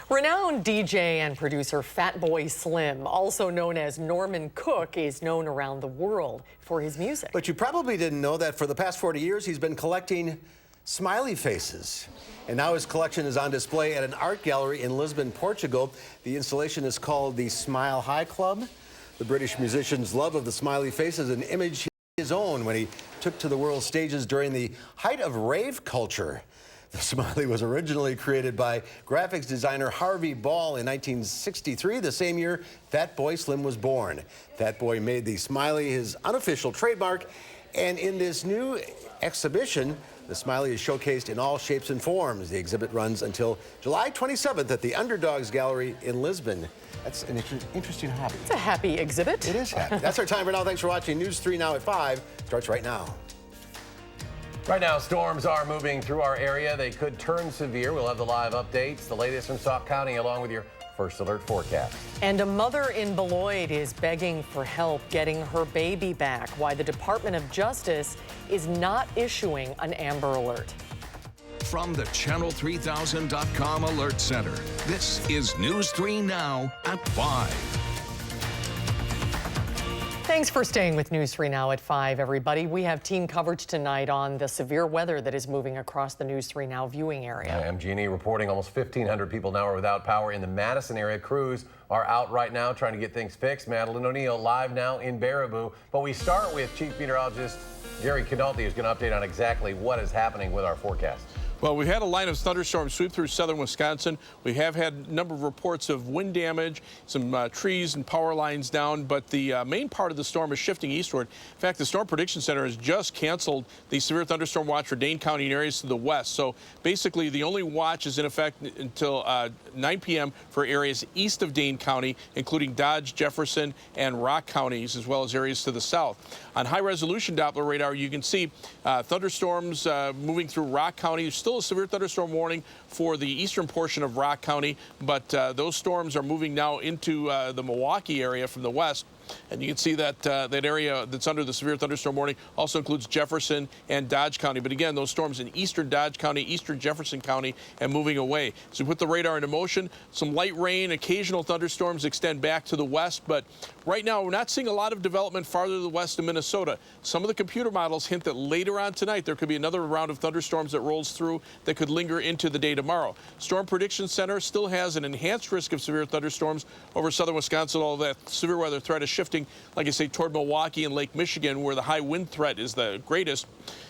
Renowned DJ and producer Fatboy Slim, also known as Norman Cook, is known around the world for his music. But you probably didn't know that for the past 40 years he's been collecting smiley faces. And now his collection is on display at an art gallery in Lisbon, Portugal. The installation is called the Smile High Club. The British musician's love of the smiley face is an image his own when he took to the world stages during the height of rave culture. The smiley was originally created by graphics designer Harvey Ball in 1963, the same year Fatboy Slim was born. Fatboy made the smiley his unofficial trademark, and in this new exhibition, the smiley is showcased in all shapes and forms. The exhibit runs until July 27th at the Underdogs Gallery in Lisbon. That's an interesting hobby. It's a happy exhibit. It is happy. That's our time for now. Thanks for watching. News 3 Now at 5 starts right now. Right now, storms are moving through our area. They could turn severe. We'll have the live updates, the latest from Sauk County, along with your first alert forecast. And a mother in Beloit is begging for help getting her baby back. Why the Department of Justice is not issuing an Amber Alert. From the Channel3000.com Alert Center, this is News 3 Now at 5. Thanks for staying with News 3 Now at 5, everybody. We have team coverage tonight on the severe weather that is moving across the News 3 Now viewing area. MG&E reporting almost 1,500 people now are without power in the Madison area. Crews are out right now trying to get things fixed. Madeline O'Neill live now in Baraboo. But we start with Chief Meteorologist Gary Canalti, who's going to update on exactly what is happening with our forecast. Well, we've had a line of thunderstorms sweep through southern Wisconsin. We have had a number of reports of wind damage, some trees and power lines down, but the main part of the storm is shifting eastward. In fact, the Storm Prediction Center has just canceled the severe thunderstorm watch for Dane County and areas to the west. So basically, the only watch is in effect until 9 p.m. for areas east of Dane County, including Dodge, Jefferson, and Rock counties, as well as areas to the south. On high-resolution Doppler radar, you can see thunderstorms moving through Rock County. Still a severe thunderstorm warning for the eastern portion of Rock County, but those storms are moving now into the Milwaukee area from the west. And you can see that that area that's under the severe thunderstorm warning also includes Jefferson and Dodge County. But again, those storms in eastern Dodge County, eastern Jefferson County, and moving away. So we put the radar into motion. Some light rain, occasional thunderstorms extend back to the west. But right now, we're not seeing a lot of development farther to the west in Minnesota. Some of the computer models hint that later on tonight, there could be another round of thunderstorms that rolls through that could linger into the day tomorrow. Storm Prediction Center still has an enhanced risk of severe thunderstorms over southern Wisconsin, although that severe weather threat is shifting, like I say, toward Milwaukee and Lake Michigan, where the high wind threat is the greatest.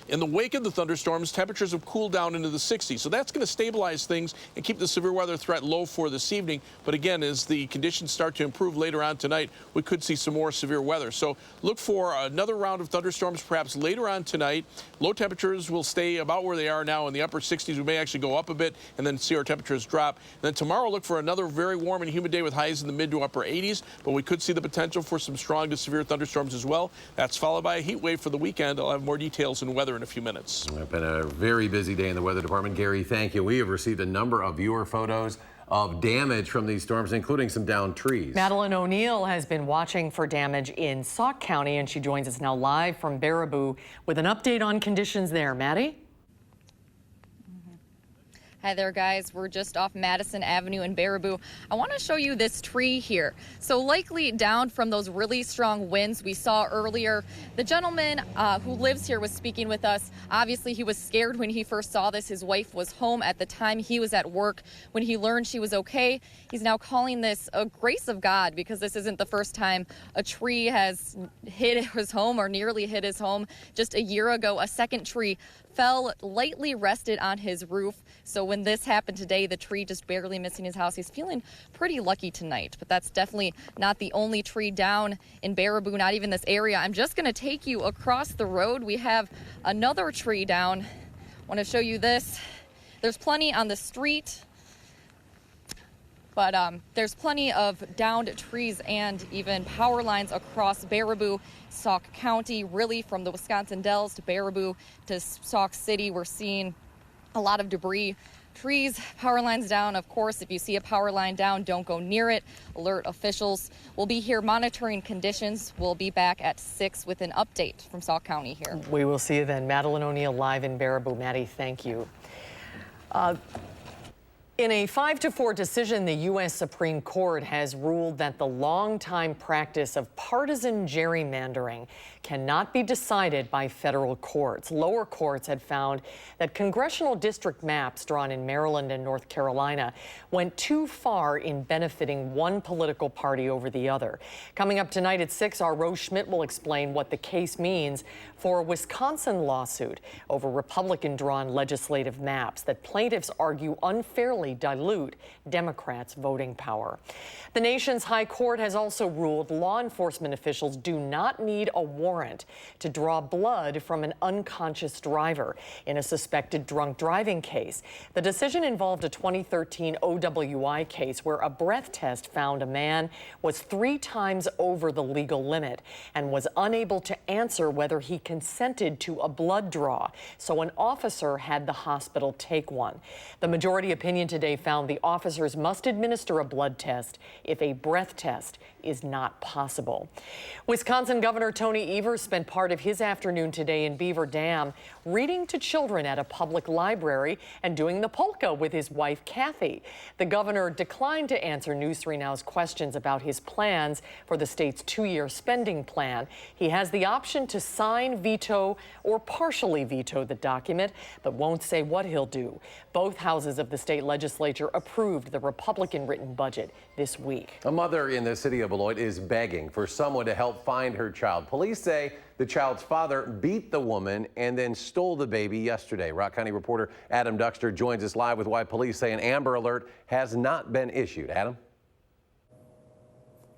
In the wake of the thunderstorms, temperatures have cooled down into the 60s. So that's going to stabilize things and keep the severe weather threat low for this evening. But again, as the conditions start to improve later on tonight, we could see some more severe weather. So look for another round of thunderstorms perhaps later on tonight. Low temperatures will stay about where they are now in the upper 60s. We may actually go up a bit and then see our temperatures drop. And then tomorrow, look for another very warm and humid day with highs in the mid to upper 80s. But we could see the potential for some strong to severe thunderstorms as well. That's followed by a heat wave for the weekend. I'll have more details in weather in a few minutes. It's been a very busy day in the weather department. Gary, thank you. We have received a number of viewer photos of damage from these storms, including some downed trees. Madeline O'Neill has been watching for damage in Sauk County, and she joins us now live from Baraboo with an update on conditions there. Maddie? Hi there, guys. We're just off Madison Avenue in Baraboo. I want to show you this tree here. So likely down from those really strong winds we saw earlier. The gentleman who lives here was speaking with us. Obviously, he was scared when he first saw this. His wife was home at the time. He was at work when he learned she was okay. He's now calling this a grace of God because this isn't the first time a tree has hit his home or nearly hit his home. Just a year ago, a second tree fell, lightly rested on his roof. So when this happened today, the tree just barely missing his house. He's feeling pretty lucky tonight, but that's definitely not the only tree down in Baraboo, not even this area. I'm just going to take you across the road. We have another tree down. I want to show you this. There's plenty on the street, but there's plenty of downed trees and even power lines across Baraboo, Sauk County, really from the Wisconsin Dells to Baraboo to Sauk City. We're seeing a lot of debris, trees, power lines down. Of course, if you see a power line down, don't go near it. Alert officials will be here monitoring conditions. We'll be back at 6 with an update from Sauk County here. We will see you then. Madeline O'Neill live in Baraboo. Maddie, thank you. In a 5-4 decision, the U.S. Supreme Court has ruled that the longtime practice of partisan gerrymandering cannot be decided by federal courts. Lower courts had found that congressional district maps drawn in Maryland and North Carolina went too far in benefiting one political party over the other. Coming up tonight at 6, our Rose Schmidt will explain what the case means for a Wisconsin lawsuit over Republican-drawn legislative maps that plaintiffs argue unfairly dilute Democrats' voting power. The nation's high court has also ruled law enforcement officials do not need a warrant to draw blood from an unconscious driver in a suspected drunk driving case. The decision involved a 2013 OWI case where a breath test found a man was 3 times over the legal limit and was unable to answer whether he consented to a blood draw, so an officer had the hospital take one. The majority opinion today found the officers must administer a blood test if a breath test is not possible. Wisconsin Governor Tony Evers spent part of his afternoon today in Beaver Dam reading to children at a public library and doing the polka with his wife, Kathy. The governor declined to answer News 3 Now's questions about his plans for the state's 2-year spending plan. He has the option to sign, veto, or partially veto the document, but won't say what he'll do. Both houses of the state legislature approved the Republican-written budget this week. A mother in the city of Beloit is begging for someone to help find her child. Police say the child's father beat the woman and then stole the baby yesterday. Rock County reporter Adam Duxter joins us live with why police say an Amber Alert has not been issued. Adam?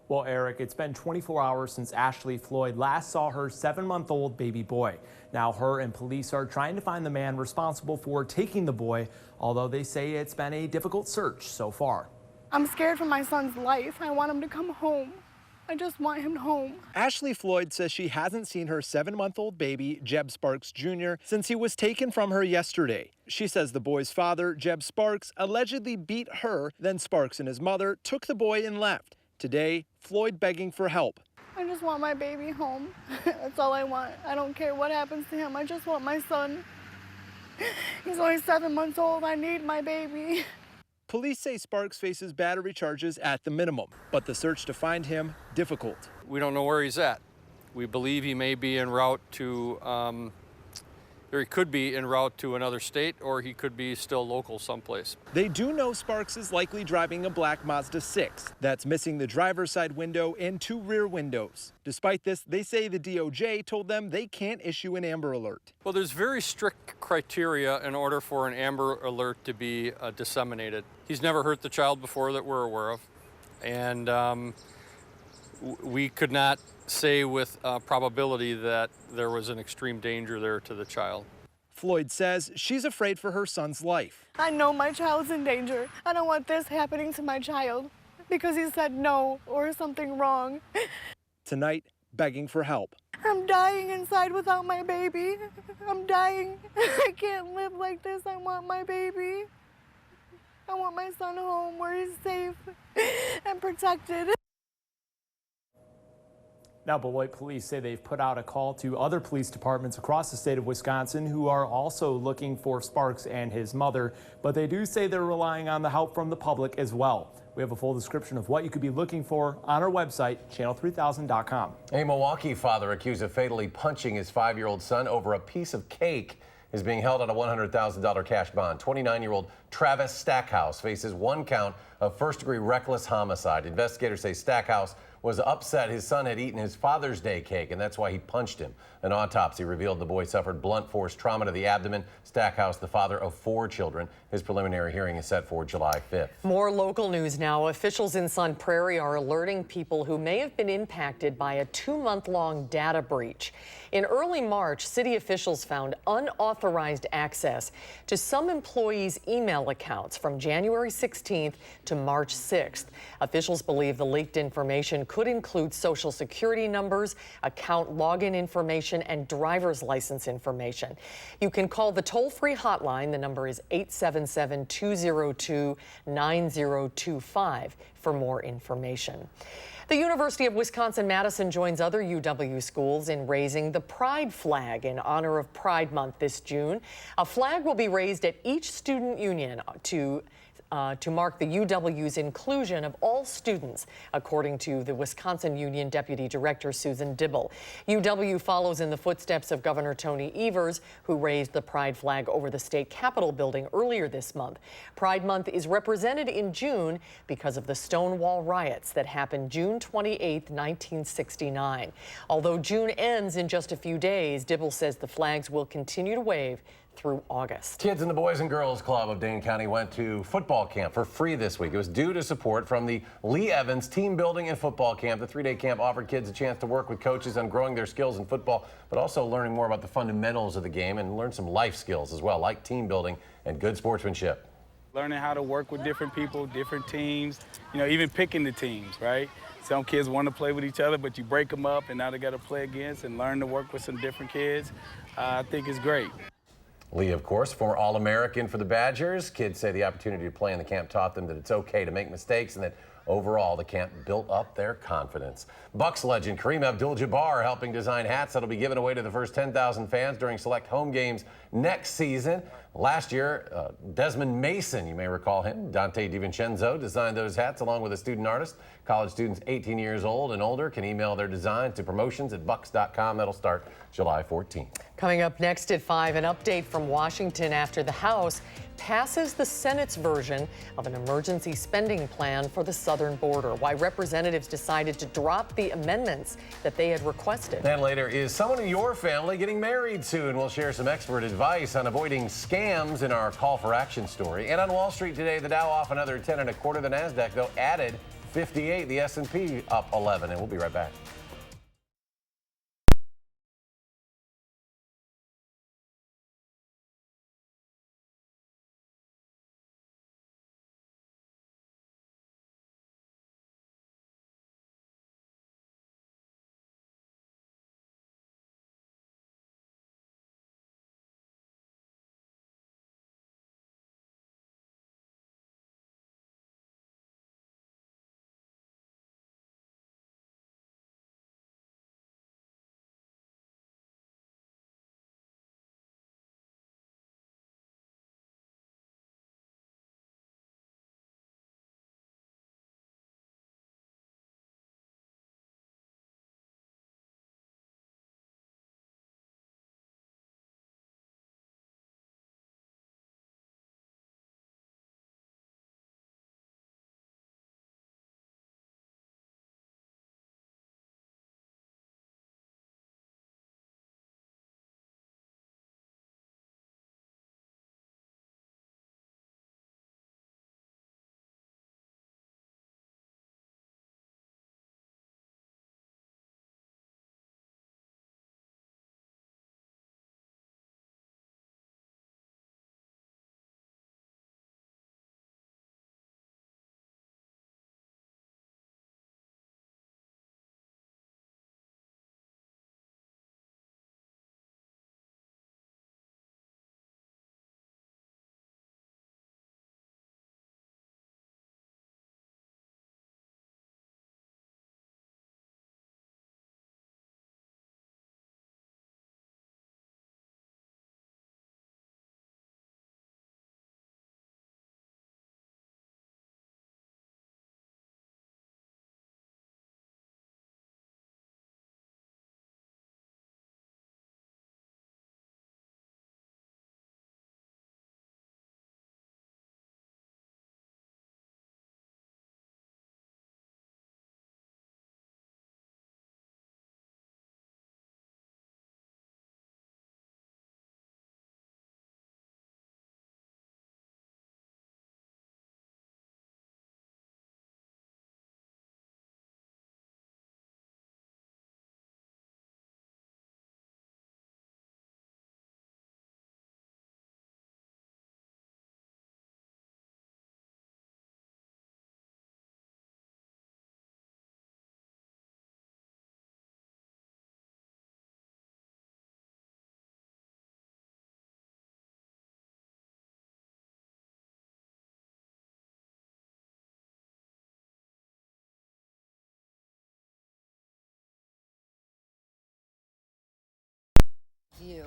Well, Eric, it's been 24 hours since Ashley Floyd last saw her 7-month-old baby boy. Now her and police are trying to find the man responsible for taking the boy, although they say it's been a difficult search so far. I'm scared for my son's life. I want him to come home. I just want him home. Ashley Floyd says she hasn't seen her 7-month-old baby, Jeb Sparks Jr., since he was taken from her yesterday. She says the boy's father, Jeb Sparks, allegedly beat her, then Sparks and his mother took the boy and left. Today, Floyd begging for help. I just want my baby home. That's all I want. I don't care what happens to him. I just want my son. He's only 7 months old. I need my baby. Police say Sparks faces battery charges at the minimum, but the search to find him difficult. We don't know where he's at. We believe he may be en route to, or he could be en route to another state, or he could be still local someplace. They do know Sparks is likely driving a black Mazda 6 that's missing the driver's side window and 2 rear windows. Despite this, they say the DOJ told them they can't issue an Amber Alert. Well, there's very strict criteria in order for an Amber Alert to be disseminated. He's never hurt the child before that we're aware of, and we could not say with probability that there was an extreme danger there to the child. Floyd says she's afraid for her son's life. I know my child's in danger. I don't want this happening to my child because he said no or something wrong. Tonight, begging for help. I'm dying inside without my baby. I'm dying. I can't live like this. I want my baby. I want my son home where he's safe and protected. Now, Beloit police say they've put out a call to other police departments across the state of Wisconsin who are also looking for Sparks and his mother, but they do say they're relying on the help from the public as well. We have a full description of what you could be looking for on our website, channel3000.com. A Milwaukee father accused of fatally punching his 5-year-old son over a piece of cake is being held on a $100,000 cash bond. 29-year-old Travis Stackhouse faces 1 count of first-degree reckless homicide. Investigators say Stackhouse was upset his son had eaten his Father's Day cake, and that's why he punched him. An autopsy revealed the boy suffered blunt force trauma to the abdomen. Stackhouse, the father of 4 children. His preliminary hearing is set for July 5th. More local news now. Officials in Sun Prairie are alerting people who may have been impacted by a 2-month-long data breach. In early March, city officials found unauthorized access to some employees' email accounts from January 16th to March 6th. Officials believe the leaked information could include social security numbers, account login information, and driver's license information. You can call the toll-free hotline. The number is 877-202-9025 for more information. The University of Wisconsin-Madison joins other UW schools in raising the Pride flag in honor of Pride Month this June. A flag will be raised at each student union to to mark the UW's inclusion of all students, according to the Wisconsin Union Deputy Director Susan Dibble. UW follows in the footsteps of Governor Tony Evers, who raised the pride flag over the state capitol building earlier this month. Pride Month is represented in June because of the Stonewall riots that happened June 28, 1969. Although June ends in just a few days, Dibble says the flags will continue to wave through August. Kids in the Boys and Girls Club of Dane County went to football camp for free this week. It was due to support from the Lee Evans Team Building and Football Camp. The three-day camp offered kids a chance to work with coaches on growing their skills in football, but also learning more about the fundamentals of the game and learn some life skills as well, like team building and good sportsmanship. Learning how to work with different people, different teams, even picking the teams, right? Some kids want to play with each other, but you break them up, and now they got to play against and learn to work with some different kids. I think it's great. Lee, of course, former All-American for the Badgers. Kids say the opportunity to play in the camp taught them that it's okay to make mistakes and that overall the camp built up their confidence. Bucks legend Kareem Abdul-Jabbar helping design hats that'll be given away to the first 10,000 fans during select home games next season. Last year, Desmond Mason, you may recall him, Dante DiVincenzo, designed those hats along with a student artist. College students 18 years old and older can email their designs to promotions@bucks.com. That'll start July 14th. Coming up next at 5, an update from Washington after the House passes the Senate's version of an emergency spending plan for the southern border. Why representatives decided to drop the amendments that they had requested. And later, is someone in your family getting married soon? We'll share some expert advice on avoiding scams in our call for action story. And on Wall Street today, the Dow off another 10 1/4. The NASDAQ, though, added 58. The S&P up 11. And we'll be right back.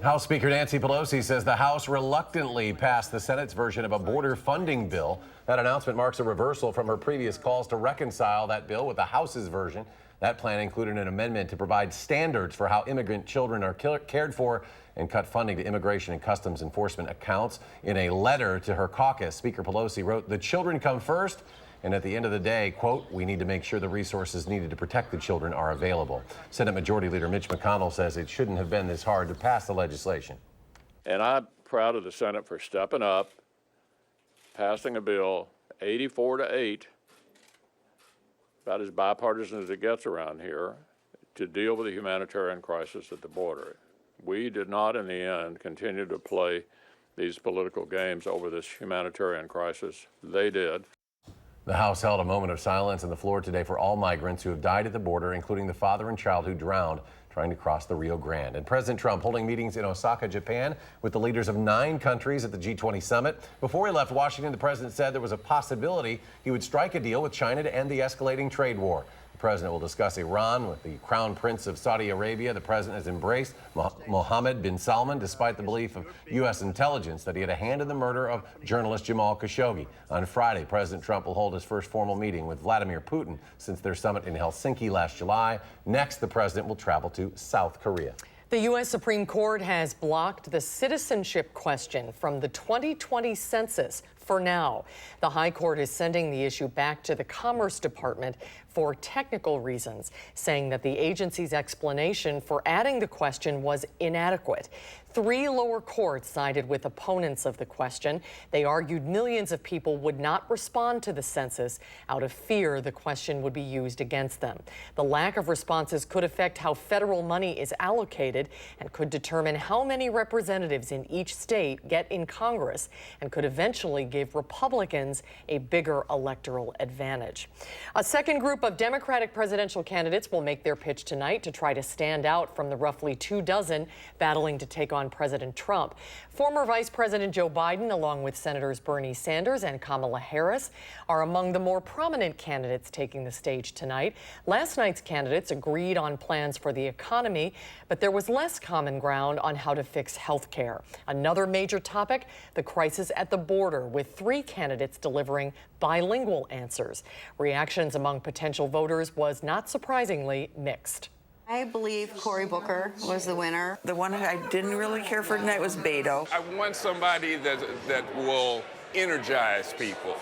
House Speaker Nancy Pelosi says the House reluctantly passed the Senate's version of a border funding bill. That announcement marks a reversal from her previous calls to reconcile that bill with the House's version. That plan included an amendment to provide standards for how immigrant children are cared for and cut funding to Immigration and Customs Enforcement accounts. In a letter to her caucus, Speaker Pelosi wrote, "The children come first. And at the end of the day, quote, we need to make sure the resources needed to protect the children are available." Senate Majority Leader Mitch McConnell says it shouldn't have been this hard to pass the legislation. And I'm proud of the Senate for stepping up, passing a bill 84-8, about as bipartisan as it gets around here, to deal with the humanitarian crisis at the border. We did not, in the end, continue to play these political games over this humanitarian crisis. They did. The House held a moment of silence on the floor today for all migrants who have died at the border, including the father and child who drowned trying to cross the Rio Grande. And President Trump holding meetings in Osaka, Japan, with the leaders of 9 countries at the G20 summit. Before he left Washington, the president said there was a possibility he would strike a deal with China to end the escalating trade war. The president will discuss Iran with the Crown Prince of Saudi Arabia. The president has embraced Mohammed bin Salman, despite the belief of U.S. intelligence that he had a hand in the murder of journalist Jamal Khashoggi. On Friday, President Trump will hold his first formal meeting with Vladimir Putin since their summit in Helsinki last July. Next, the president will travel to South Korea. The U.S. Supreme Court has blocked the citizenship question from the 2020 census for now. The High Court is sending the issue back to the Commerce Department for technical reasons, saying that the agency's explanation for adding the question was inadequate. 3 lower courts sided with opponents of the question. They argued millions of people would not respond to the census out of fear the question would be used against them. The lack of responses could affect how federal money is allocated and could determine how many representatives in each state get in Congress and could eventually give Republicans a bigger electoral advantage. A second group of Democratic presidential candidates will make their pitch tonight to try to stand out from the roughly 2 dozen battling to take on President Trump. Former Vice President Joe Biden, along with Senators Bernie Sanders and Kamala Harris, are among the more prominent candidates taking the stage tonight. Last night's candidates agreed on plans for the economy, but there was less common ground on how to fix health care. Another major topic, the crisis at the border, with 3 candidates delivering bilingual answers. Reactions among potential voters was not surprisingly mixed. I believe Cory Booker was the winner. The one I didn't really care for tonight was Beto. I want somebody that will energize people.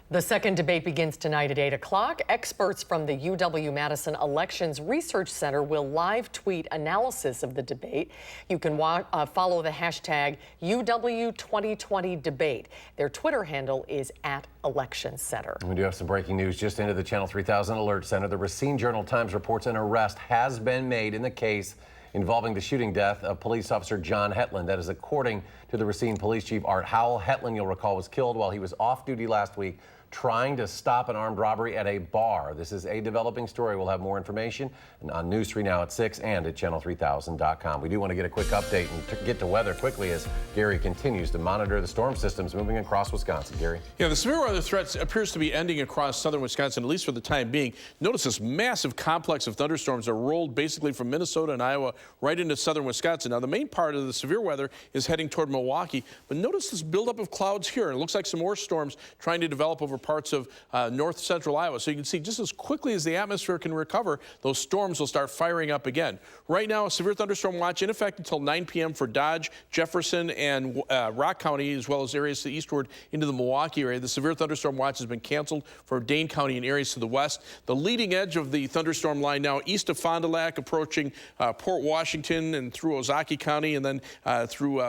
The second debate begins tonight at 8 o'clock. Experts from the UW-Madison Elections Research Center will live tweet analysis of the debate. You can follow the hashtag UW2020debate. Their Twitter handle is @ElectionCenter. We do have some breaking news just into the Channel 3000 Alert Center. The Racine Journal-Times reports an arrest has been made in the case involving the shooting death of police officer John Hetland. That is according to the Racine Police Chief Art Howell. Hetland, you'll recall, was killed while he was off duty last week trying to stop an armed robbery at a bar. This is a developing story. We'll have more information on News 3 Now at 6 and at channel3000.com. We do want to get a quick update and get to weather quickly as Gary continues to monitor the storm systems moving across Wisconsin. Gary? Yeah, the severe weather threat appears to be ending across southern Wisconsin, at least for the time being. Notice this massive complex of thunderstorms are rolled basically from Minnesota and Iowa right into southern Wisconsin. Now, the main part of the severe weather is heading toward Milwaukee, but notice this buildup of clouds here. It looks like some more storms trying to develop over parts of north central Iowa. So you can see just as quickly as the atmosphere can recover, those storms will start firing up again. Right now, a severe thunderstorm watch in effect until 9 p.m. for Dodge, Jefferson, and Rock County, as well as areas to the eastward into the Milwaukee area. The severe thunderstorm watch has been canceled for Dane County and areas to the west. The leading edge of the thunderstorm line now east of Fond du Lac, approaching Port Washington and through Ozaukee County, and then through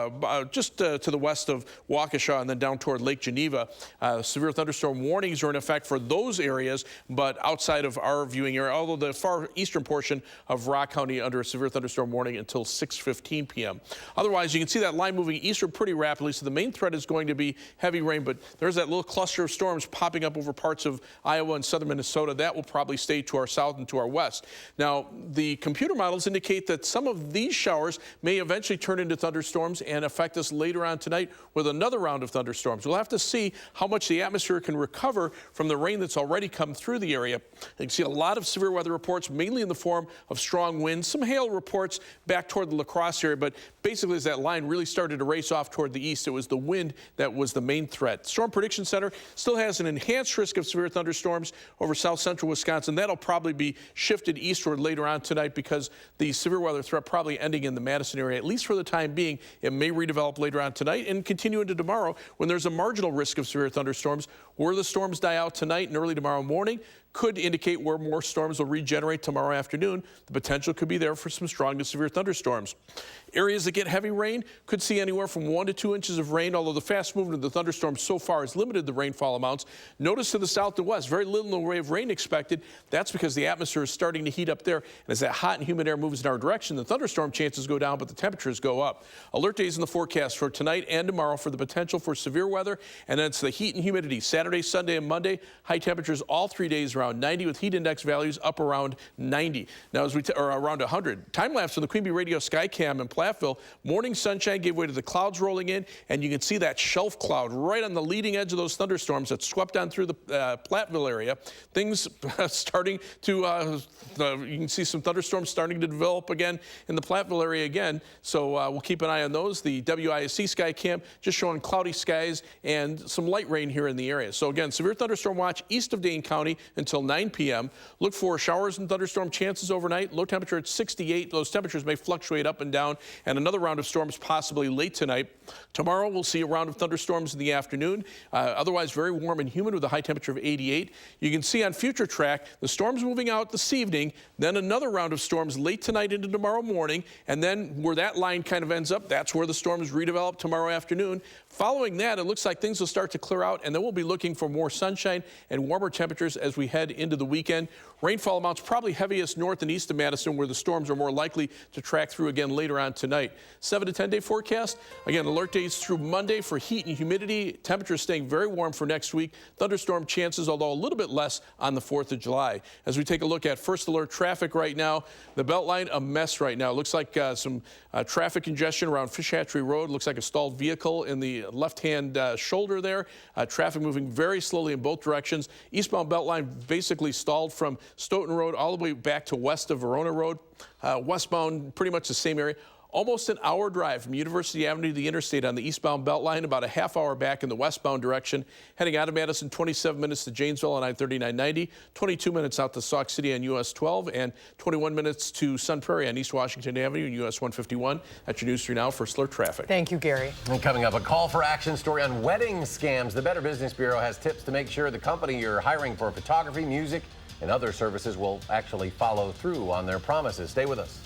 just to the west of Waukesha and then down toward Lake Geneva. Severe thunderstorm warnings are in effect for those areas, but outside of our viewing area, although the far eastern portion of Rock County under a severe thunderstorm warning until 6:15 p.m. Otherwise, you can see that line moving eastward pretty rapidly, so the main threat is going to be heavy rain, but there's that little cluster of storms popping up over parts of Iowa and southern Minnesota. That will probably stay to our south and to our west. Now, the computer models indicate that some of these showers may eventually turn into thunderstorms and affect us later on tonight with another round of thunderstorms. We'll have to see how much the atmosphere can recover recover from the rain that's already come through the area. You can see a lot of severe weather reports, mainly in the form of strong winds, some hail reports back toward the La Crosse area, but basically as that line really started to race off toward the east, it was the wind that was the main threat. Storm Prediction Center still has an enhanced risk of severe thunderstorms over south central Wisconsin. That'll probably be shifted eastward later on tonight because the severe weather threat probably ending in the Madison area, at least for the time being. It may redevelop later on tonight and continue into tomorrow when there's a marginal risk of severe thunderstorms. Where the storms die out tonight and early tomorrow morning could indicate where more storms will regenerate tomorrow afternoon. The potential could be there for some strong to severe thunderstorms. Areas that get heavy rain could see anywhere from 1 to 2 inches of rain, although the fast movement of the thunderstorms so far has limited the rainfall amounts. Notice to the south and west, very little in the way of rain expected. That's because the atmosphere is starting to heat up there, and as that hot and humid air moves in our direction, the thunderstorm chances go down, but the temperatures go up. Alert days in the forecast for tonight and tomorrow for the potential for severe weather, and then it's the heat and humidity. Saturday, Sunday, and Monday, high temperatures all 3 days around 90 with heat index values up around 90. Now, as we or around 100. Time lapse from the Queen Bee Radio Skycam in Platteville. Morning sunshine gave way to the clouds rolling in, and you can see that shelf cloud right on the leading edge of those thunderstorms that swept on through the Platteville area. Things starting to, you can see some thunderstorms starting to develop again in the Platteville area again. So we'll keep an eye on those. The WISC Skycam just showing cloudy skies and some light rain here in the area. So again, severe thunderstorm watch east of Dane County until 9 p.m. Look for showers and thunderstorm chances overnight. Low temperature at 68. Those temperatures may fluctuate up and down, and another round of storms possibly late tonight. Tomorrow we'll see a round of thunderstorms in the afternoon. Otherwise very warm and humid with a high temperature of 88. You can see on future track the storms moving out this evening, then another round of storms late tonight into tomorrow morning, and then where that line kind of ends up, that's where the storms redevelop tomorrow afternoon. Following that, it looks like things will start to clear out, and then we'll be looking for more sunshine and warmer temperatures as we head into the weekend. Rainfall amounts probably heaviest north and east of Madison, where the storms are more likely to track through again later on tonight. 7 to 10 day forecast. Again, alert days through Monday for heat and humidity. Temperatures staying very warm for next week. Thunderstorm chances, although a little bit less on the 4th of July. As we take a look at first alert traffic right now, the Beltline a mess right now. It looks like some traffic congestion around Fish Hatchery Road. Looks like a stalled vehicle in the left-hand shoulder there. Traffic moving very slowly in both directions. Eastbound Beltline basically stalled from Stoughton Road all the way back to west of Verona Road. Westbound, pretty much the same area. Almost an hour drive from University Avenue to the interstate on the eastbound Beltline, about a half hour back in the westbound direction. Heading out of Madison, 27 minutes to Janesville on I-3990, 22 minutes out to Sauk City on US 12, and 21 minutes to Sun Prairie on East Washington Avenue and US 151. That's your News 3 Now for alert traffic. Thank you, Gary. And coming up, a call for action story on wedding scams. The Better Business Bureau has tips to make sure the company you're hiring for photography, music, and other services will actually follow through on their promises. Stay with us.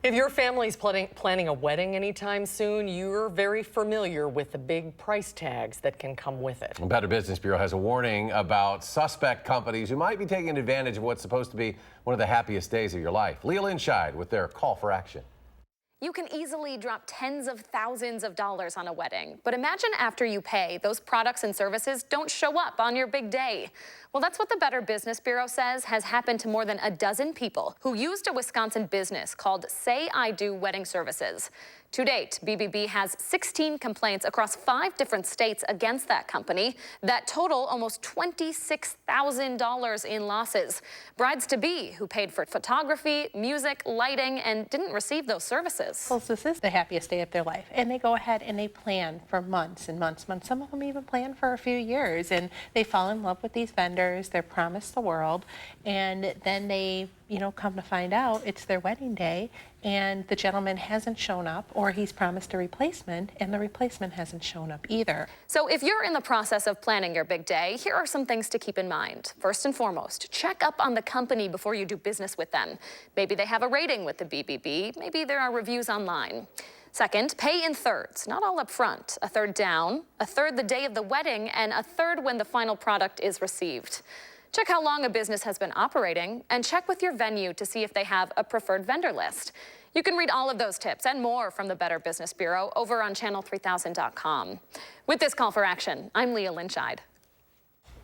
If your family's planning a wedding anytime soon, you're very familiar with the big price tags that can come with it. The Better Business Bureau has a warning about suspect companies who might be taking advantage of what's supposed to be one of the happiest days of your life. Leah Linscheid with their call for action. You can easily drop tens of thousands of dollars on a wedding. But imagine after you pay, those products and services don't show up on your big day. Well, that's what the Better Business Bureau says has happened to more than a dozen people who used a Wisconsin business called Say I Do Wedding Services. To date, BBB has 16 complaints across 5 different states against that company that total almost $26,000 in losses. Brides-to-be who paid for photography, music, lighting, and didn't receive those services. Well, this is the happiest day of their life, and they go ahead and they plan for months and months. Some of them even plan for a few years, and they fall in love with these vendors. They're promised the world, and then they, come to find out it's their wedding day, and the gentleman hasn't shown up, or he's promised a replacement, and the replacement hasn't shown up either. So if you're in the process of planning your big day, here are some things to keep in mind. First and foremost, check up on the company before you do business with them. Maybe they have a rating with the BBB. Maybe there are reviews online. Second, pay in thirds, not all up front. A third down, a third the day of the wedding, and a third when the final product is received. Check how long a business has been operating, and check with your venue to see if they have a preferred vendor list. You can read all of those tips and more from the Better Business Bureau over on channel3000.com. With this call for action, I'm Leah Linscheid.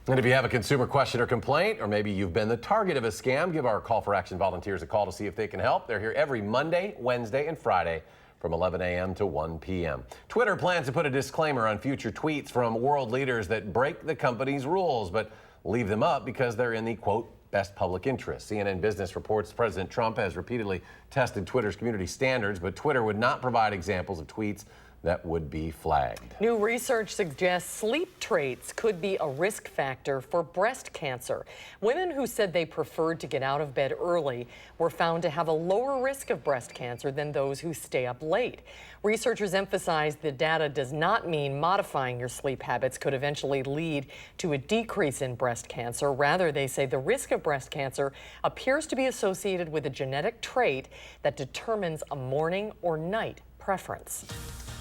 And if you have a consumer question or complaint, or maybe you've been the target of a scam, give our call for action volunteers a call to see if they can help. They're here every Monday, Wednesday, and Friday from 11 a.m. to 1 p.m. Twitter plans to put a disclaimer on future tweets from world leaders that break the company's rules, but leave them up because they're in the, quote, best public interest. CNN Business reports President Trump has repeatedly tested Twitter's community standards, but Twitter would not provide examples of tweets that would be flagged. New research suggests sleep traits could be a risk factor for breast cancer. Women who said they preferred to get out of bed early were found to have a lower risk of breast cancer than those who stay up late. Researchers emphasize the data does not mean modifying your sleep habits could eventually lead to a decrease in breast cancer. Rather, they say the risk of breast cancer appears to be associated with a genetic trait that determines a morning or night preference.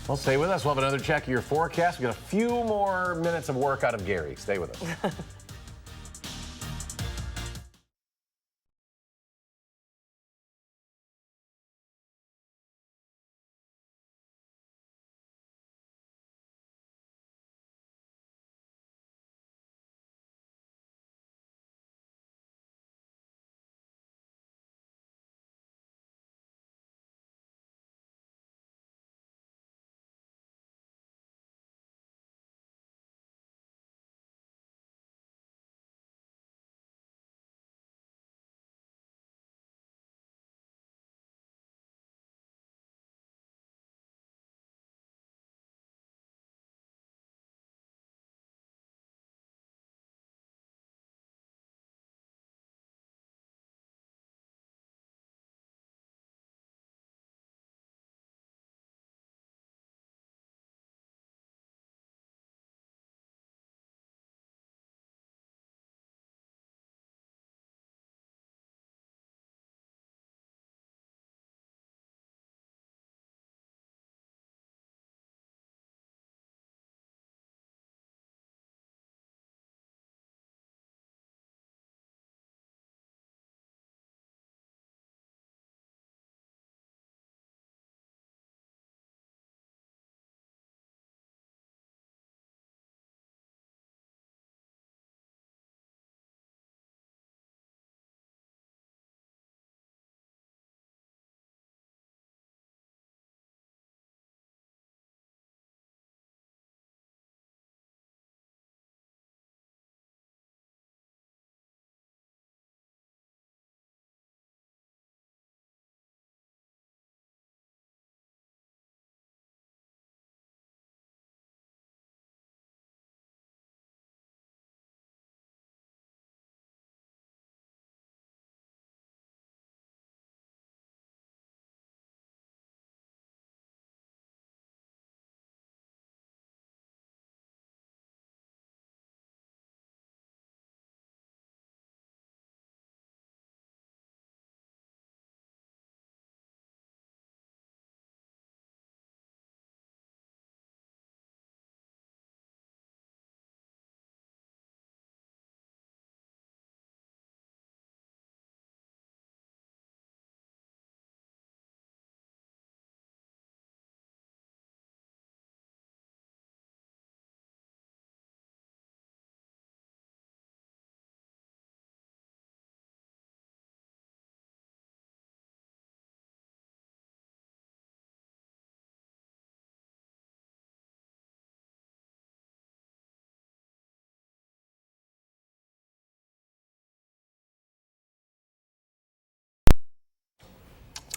Well, stay with us. We'll have another check of your forecast. We've got a few more minutes of work out of Gary. Stay with us.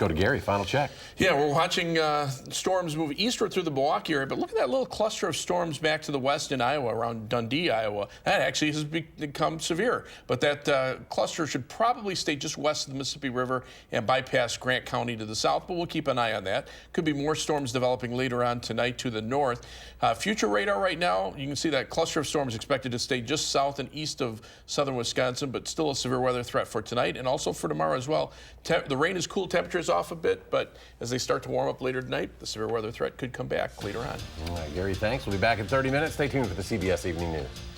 Go to Gary, final check. Yeah, we're watching storms move eastward through the Milwaukee area, but look at that little cluster of storms back to the west in Iowa, around Dundee, Iowa. That actually has become severe, but that cluster should probably stay just west of the Mississippi River and bypass Grant County to the south, but we'll keep an eye on that. Could be more storms developing later on tonight to the north. Future radar right now, you can see that cluster of storms expected to stay just south and east of southern Wisconsin, but still a severe weather threat for tonight and also for tomorrow as well. The rain has cooled temperatures off a bit, but as they start to warm up later tonight, the severe weather threat could come back later on. All right, Gary, thanks. We'll be back in 30 minutes. Stay tuned for the CBS Evening News.